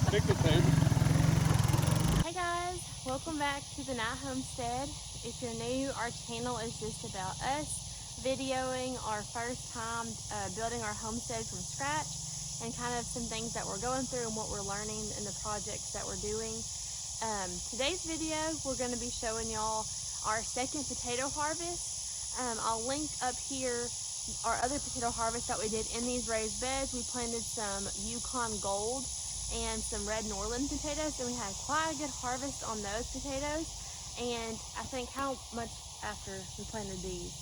Hey guys, welcome back to the Night Homestead. If you're new, our channel is just about us videoing our first time building our homestead from scratch and kind of some things that we're going through and what we're learning in the projects that we're doing. Today's video, we're going to be showing y'all our second potato harvest. I'll link up here our other potato harvest that we did in these raised beds. We planted some Yukon Gold and some red Norland potatoes, and we had quite a good harvest on those potatoes. And I think how much after we planted these?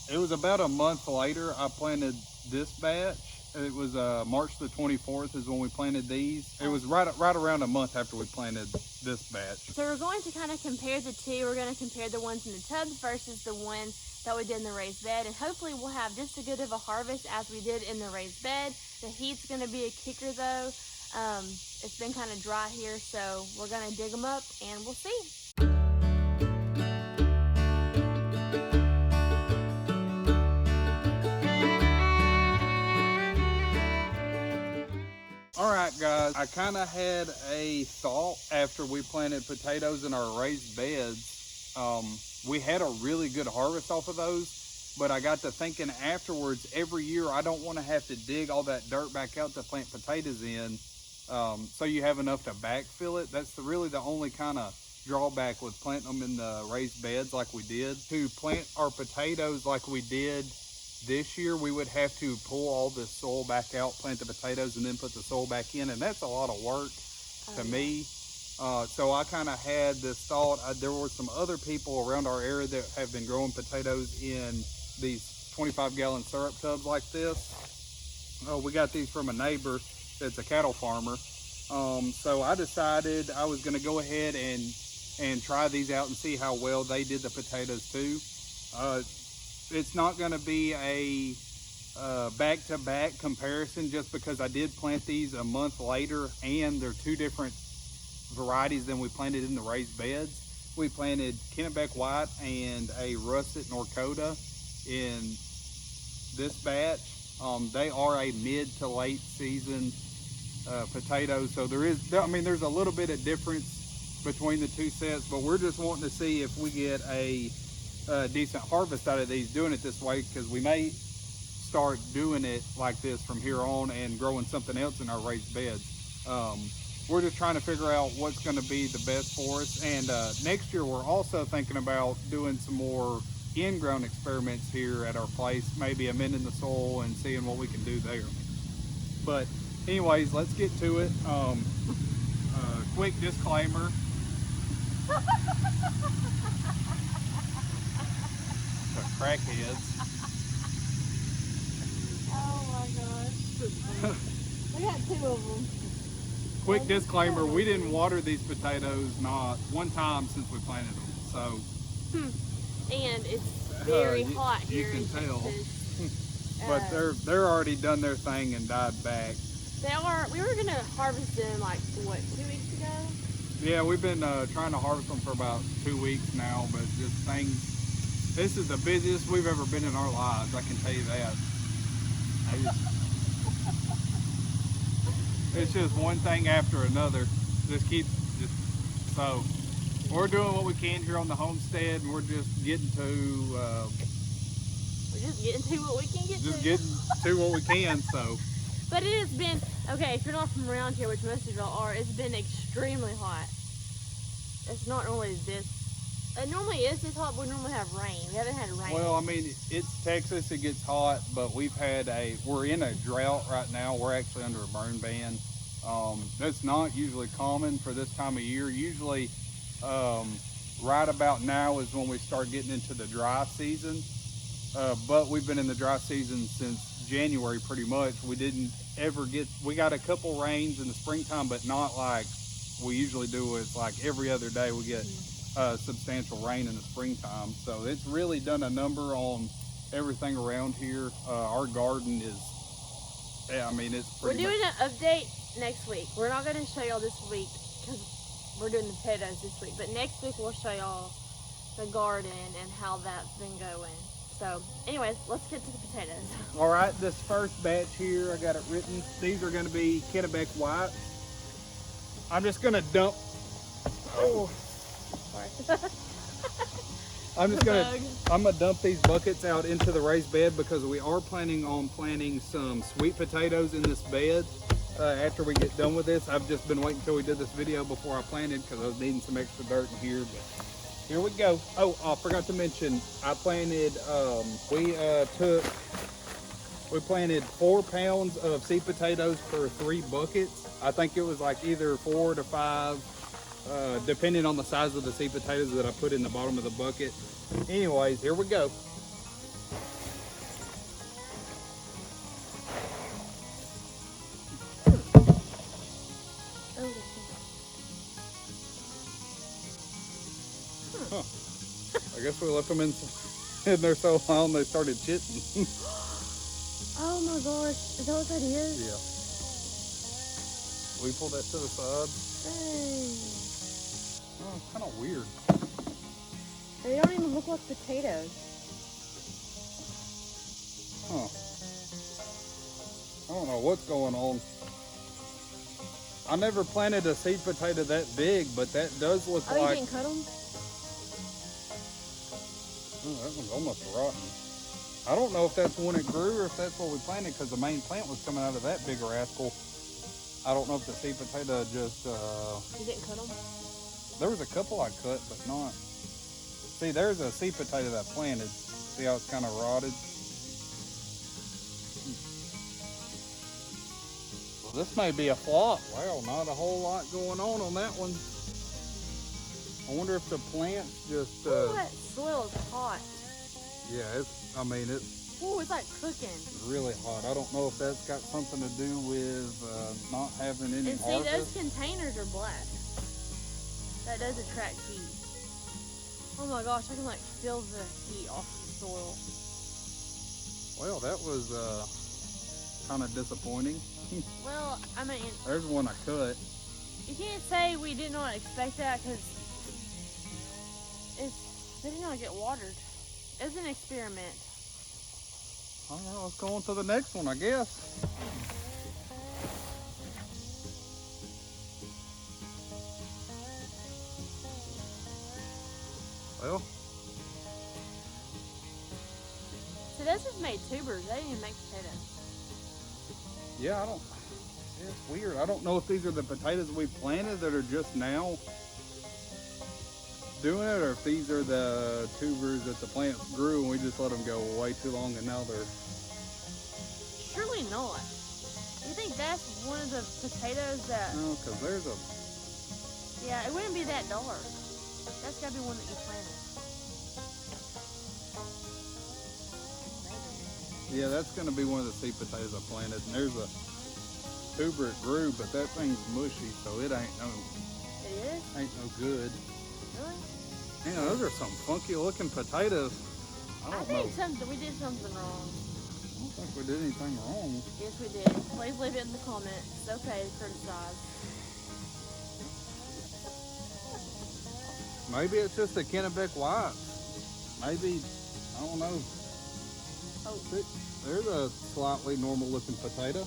It was about a month later I planted this batch. It was March the 24th is when we planted these. It was right around a month after we planted this batch. So we're going to kind of compare the two. We're going to compare the ones in the tubs versus the one that we did in the raised bed, and hopefully we'll have just as good of a harvest as we did in the raised bed. The heat's going to be a kicker though. It's been kind of dry here, so we're going to dig them up and we'll see. All right, guys, I kind of had a thought after we planted potatoes in our raised beds. We had a really good harvest off of those, but I got to thinking afterwards, every year I don't want to have to dig all that dirt back out to plant potatoes in, so you have enough to backfill it. That's really the only kind of drawback with planting them in the raised beds like we did. To plant our potatoes like we did this year, we would have to pull all the soil back out, plant the potatoes, and then put the soil back in, and that's a lot of work to me. So I kind of had this thought. There were some other people around our area that have been growing potatoes in these 25-gallon syrup tubs like this. We got these from a neighbor that's a cattle farmer. So I decided I was going to go ahead and try these out and see how well they did the potatoes too. It's not going to be a back-to-back comparison just because I did plant these a month later, and they're two different varieties than we planted in the raised beds. We planted Kennebec White and a Russet Norcota in this batch. They are a mid to late season potatoes, so there's a little bit of difference between the two sets, but we're just wanting to see if we get a decent harvest out of these doing it this way, because we may start doing it like this from here on and growing something else in our raised beds. We're just trying to figure out what's going to be the best for us, and next year we're also thinking about doing some more in-ground experiments here at our place, maybe amending the soil and seeing what we can do there. But anyways, let's get to it. Quick disclaimer. Crackheads. Oh my gosh. We got two of them. Quick disclaimer, we didn't water these potatoes not one time since we planted them. So and it's very hot here. You can tell. But they're already done their thing and died back. They are. We were gonna harvest them like what, 2 weeks ago? Yeah, we've been trying to harvest them for about 2 weeks now, but just things. This is the busiest we've ever been in our lives, I can tell you that. It's just one thing after another. So we're doing what we can here on the homestead, and we're just getting to what we can get to. Just getting to what we can. So. But it has been okay. If you're not from around here, which most of y'all are, it's been extremely hot. It's not normally this. It normally is this hot, but we normally have rain. We haven't had rain. Well, I mean, it's Texas. It gets hot, but we're in a drought right now. We're actually under a burn ban. That's not usually common for this time of year. Usually, right about now is when we start getting into the dry season. But we've been in the dry season since January pretty much. We got a couple rains in the springtime, but not like we usually do. It's like every other day we get substantial rain in the springtime. So it's really done a number on everything around here. Our garden is, it's pretty. We're doing an update next week. We're not going to show y'all this week because we're doing the potatoes this week, but next week we'll show y'all the garden and how that's been going. So anyways, let's get to the potatoes. All right, this first batch here, I got it written. These are going to be Kennebec White. I'm just gonna dump. Oh, Sorry. I'm Bug. gonna dump these buckets out into the raised bed because we are planning on planting some sweet potatoes in this bed. After we get done with this, I've just been waiting until we did this video before I planted because I was needing some extra dirt in here. But here we go. Oh, I forgot to mention, I planted. We planted 4 pounds of seed potatoes per 3 buckets. I think it was like either 4 to 5, depending on the size of the seed potatoes that I put in the bottom of the bucket. Anyways, here we go. Huh. I guess we left them in there so long they started chitting. Oh my gosh, is that what that is? Yeah. We pull that to the side. Dang. Oh, it's kind of weird. They don't even look like potatoes. Huh. I don't know what's going on. I never planted a seed potato that big, but that does look Oh, like... you didn't cut them? Oh, that one's almost rotten. I don't know if that's when it grew or if that's what we planted because the main plant was coming out of that big rascal. I don't know if the seed potato just... You didn't cut them? There was a couple I cut, but not... See, there's a seed potato that I planted. See how it's kind of rotted? Well, this may be a flop. Wow, not a whole lot going on that one. I wonder if the plant's just... Ooh, that soil is hot. Yeah, it's Ooh, it's like cooking. really hot. I don't know if that's got something to do with not having any And see, harvest. those containers are black. That does attract heat. Oh my gosh, I can like feel the heat off the soil. Well, that was kind of disappointing. Well, I mean, There's one I cut. you can't say we did not expect that because they did not get watered. It was an experiment. All right, let's go on to the next one, I guess. Well, So those just made tubers. They didn't even make potatoes. yeah, it's weird. I don't know if these are the potatoes we planted that are just now doing it, or if these are the tubers that the plants grew and we just let them go way too long and now they're... Surely not. You think that's one of the potatoes that... No, because there's a... Yeah, it wouldn't be that dark. That's got to be one that you planted. Yeah, that's going to be one of the seed potatoes I planted. And there's a tuber it grew, but that thing's mushy, so it ain't no good. Really? Man, those are some funky looking potatoes. I don't know. We did something wrong. I don't think we did anything wrong. Yes, we did. Please leave it in the comments. It's okay to criticize. Maybe it's just a Kennebec white. Maybe, I don't know. Oh. There's a slightly normal looking potato.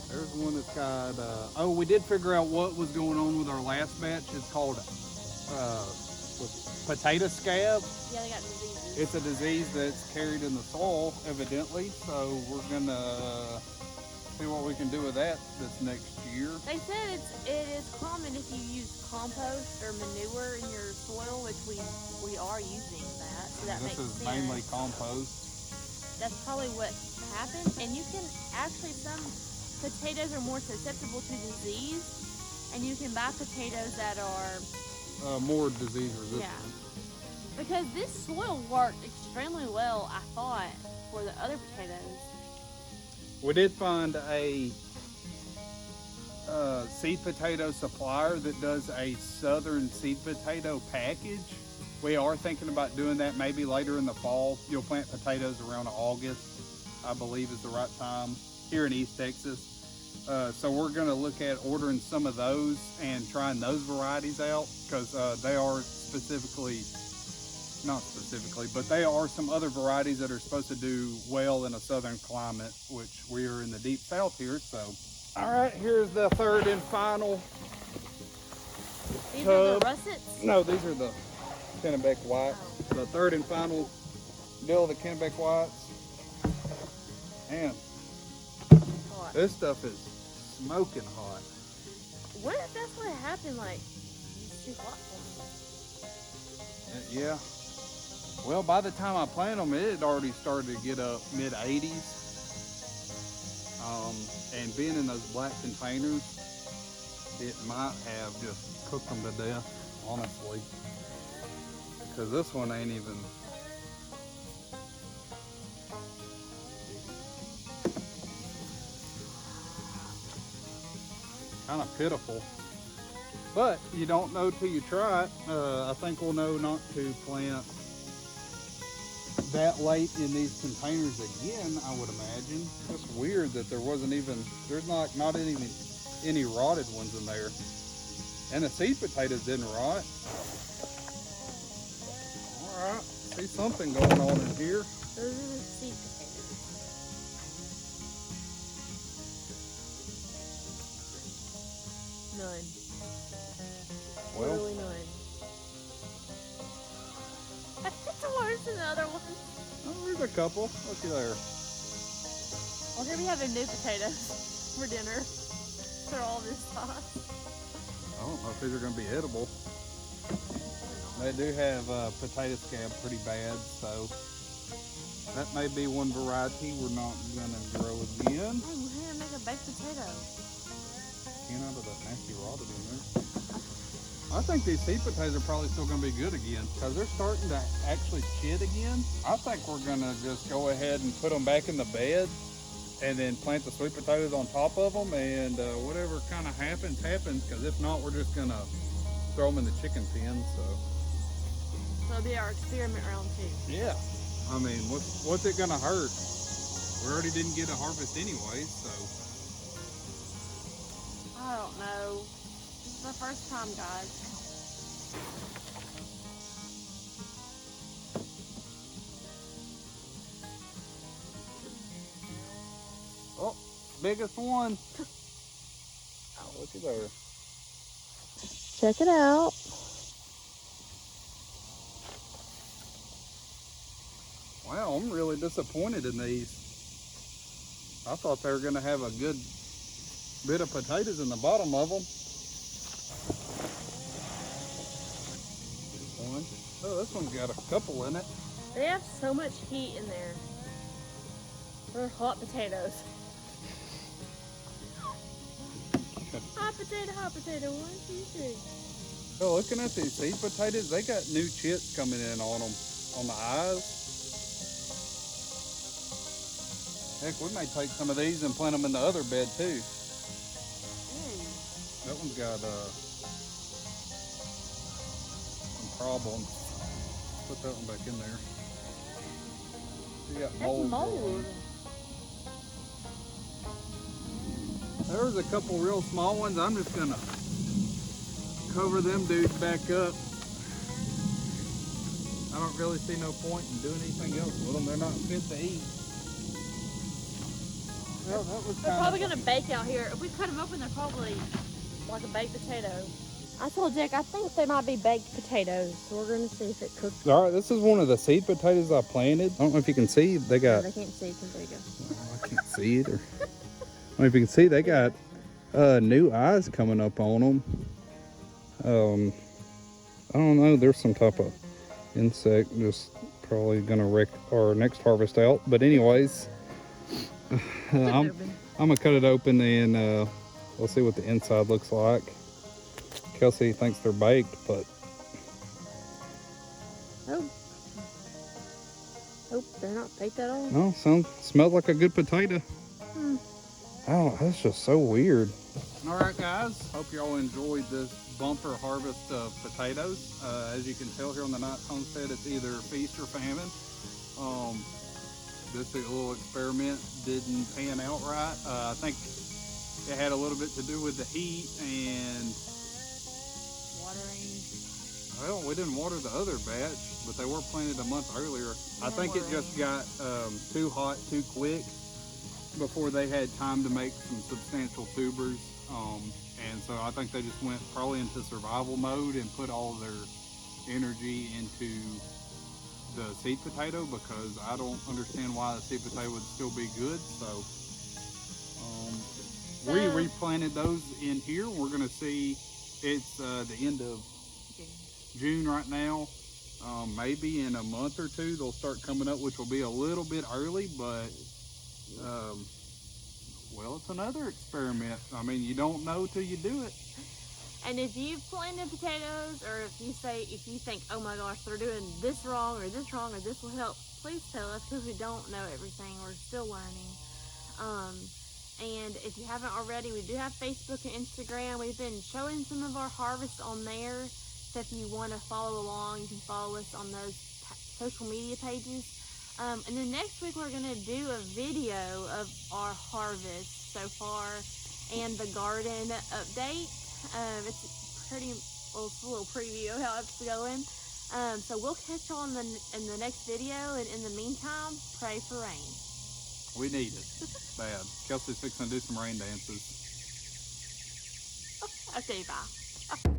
There's one that's got, oh, we did figure out what was going on with our last batch. It's called potato scab. Yeah, they got diseases. It's a disease that's carried in the soil, evidently. So we're gonna see what we can do with that this next year. They said it is common if you use compost or manure in your soil, which we are using that. So that makes sense. This is mainly compost. That's probably what happened. And you can actually, some potatoes are more susceptible to disease, and you can buy potatoes that are more disease resistant. Yeah. Because this soil worked extremely well, I thought, for the other potatoes. We did find a seed potato supplier that does a southern seed potato package. We are thinking about doing that maybe later in the fall. You'll plant potatoes around August, I believe is the right time, here in East Texas. So we're gonna look at ordering some of those and trying those varieties out because they are not specifically, but they are some other varieties that are supposed to do well in a southern climate, which we are in the deep south here, so All right, here's the third and final These tub. are the russets? No, these are the Kennebec whites. Oh. The third and final deal of the Kennebec whites. Man, Hot. this stuff is smoking hot. What if that's what happened? Like, it's too hot for me. Yeah. Well, by the time I planted them, it had already started to get up mid 80s. And being in those black containers, it might have just cooked them to death, honestly. Because this one ain't even. Kind of pitiful. But you don't know till you try it. I think we'll know not to plant that late in these containers again, I would imagine. It's weird that there wasn't even, there's not even any rotted ones in there. And the seed potatoes didn't rot. All right, see something going on in here. Those are the seed potatoes. None. Well, Literally none. It's worse than the other ones. oh, there's a couple. Looky there. We're gonna be having new potatoes for dinner. They're all this size. I don't know if these are going to be edible. They do have potato scab pretty bad, so that may be one variety we're not going to grow again. Hey, we're gonna make a baked potato. Get out of that nasty rotted in there. I think these seed potatoes are probably still going to be good again because they're starting to actually chit again. I think we're going to just go ahead and put them back in the bed and then plant the sweet potatoes on top of them, and whatever kind of happens, because if not, we're just going to throw them in the chicken pen. So it'll be our experiment round 2. yeah, I mean, what's it going to hurt? We already didn't get a harvest anyway, so. I don't know. This is the first time, guys. Oh, biggest one. Oh, looky there. Check it out. Wow, I'm really disappointed in these. I thought they were going to have a good bit of potatoes in the bottom of them. One. Oh, this one's got a couple in it. They have so much heat in there. They're hot potatoes. Hot potato, 1, 2, 3. Oh, looking at these seed potatoes, they got new chits coming in on them, on the eyes. Heck, we may take some of these and plant them in the other bed too. That one's got some problems. Put that one back in there. You got mold. That's mold. There was a couple real small ones. I'm just gonna cover them dudes back up. I don't really see no point in doing anything else with them. They're not fit to eat. Well, that was They're probably gonna bake out here. If we cut them open, they're probably like a baked potato. I told Jack I think they might be baked potatoes, so we're gonna see if it cooks. All right, this is one of the seed potatoes I planted. I don't know if you can see. They got. No, they can't see. There you go. Oh, I can't see it. Or, I don't know if you can see. They got new eyes coming up on them. I don't know. There's some type of insect just probably gonna wreck our next harvest out. But anyways, I'm gonna cut it open and we'll see what the inside looks like. Kelsey thinks they're baked, but oh, they're not baked at all. no, smells like a good potato. Oh, that's just so weird. All right, guys. Hope y'all enjoyed this bumper harvest of potatoes. As you can tell here on the Night Homestead, it's either feast or famine. This little experiment didn't pan out right. I think it had a little bit to do with the heat and Watering. well, we didn't water the other batch, but they were planted a month earlier. I think it just got too hot too quick. before they had time to make some substantial tubers. And so I think they just went probably into survival mode and put all their energy into the seed potato, because I don't understand why the seed potato would still be good. So we replanted those in here. We're gonna see, it's the end of June right now. Maybe in a month or two they'll start coming up, which will be a little bit early, but well, it's another experiment. I mean, you don't know till you do it. And if you've planted potatoes, or if you think, oh my gosh, they're doing this wrong, or this wrong, or this will help, please tell us, because we don't know everything. We're still learning. And if you haven't already, we do have Facebook and Instagram. We've been showing some of our harvests on there. So if you want to follow along, you can follow us on those social media pages. And then next week we're going to do a video of our harvest so far and the garden update. It's a little preview of how it's going. So we'll catch y'all in the next video, and in the meantime, pray for rain. We need it bad. Kelsey's fixing to do some rain dances. Okay, bye.